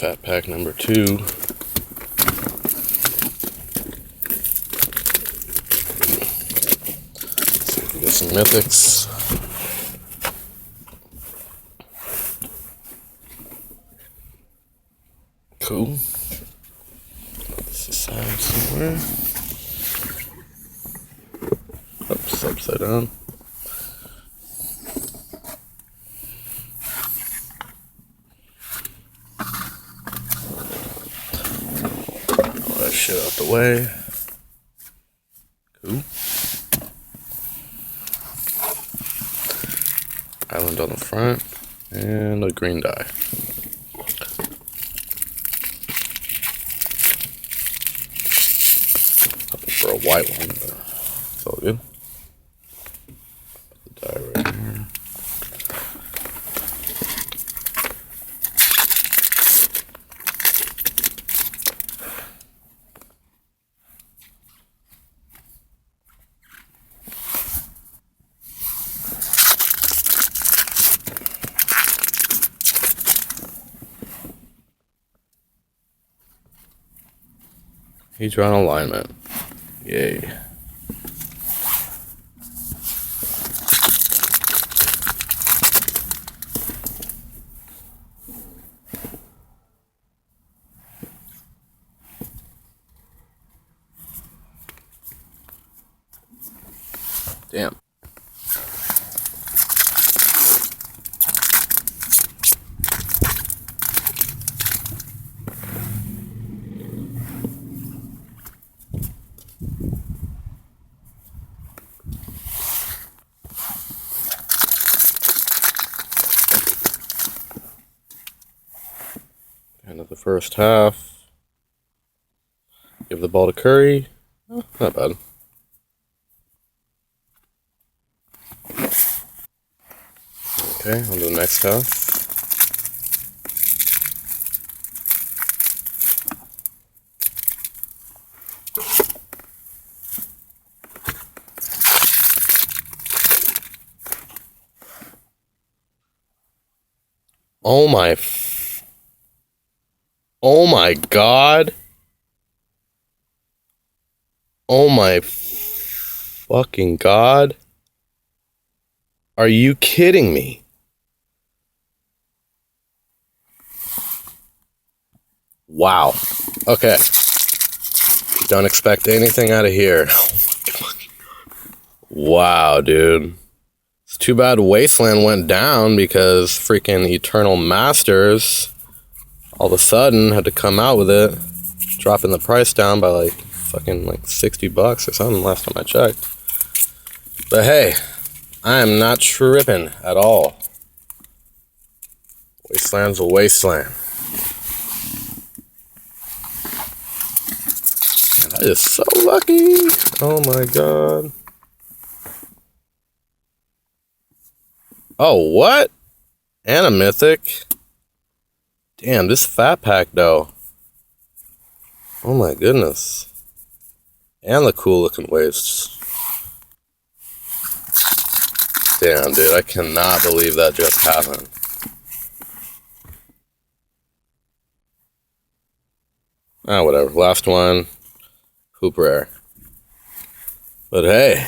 Fat pack number 2. Let's see if we get some mythics. Cool. Put this aside somewhere. Oops, upside down. All that shit out the way. Cool. Island on the front. And a green die. For a white one, but it's all good. Put the die right here. Hedron alignment. Yay. Damn. End of the first half. Give the ball to Curry. Oh, not bad. Okay, on to the next half. Oh my god. Oh my fucking god. Are you kidding me? Wow. Okay. Don't expect anything out of here. Wow, dude. It's too bad Wasteland went down because freaking Eternal Masters all of a sudden had to come out with it, dropping the price down by like fucking like $60 or something last time I checked. But hey, I am not tripping at all. Wasteland's a wasteland. That is so lucky. Oh my god. Oh, what? And a mythic. Damn, this fat pack though. Oh my goodness. And the cool looking wastes. Damn, dude, I cannot believe that just happened. Ah, whatever. Last one. Hoop rare. But hey.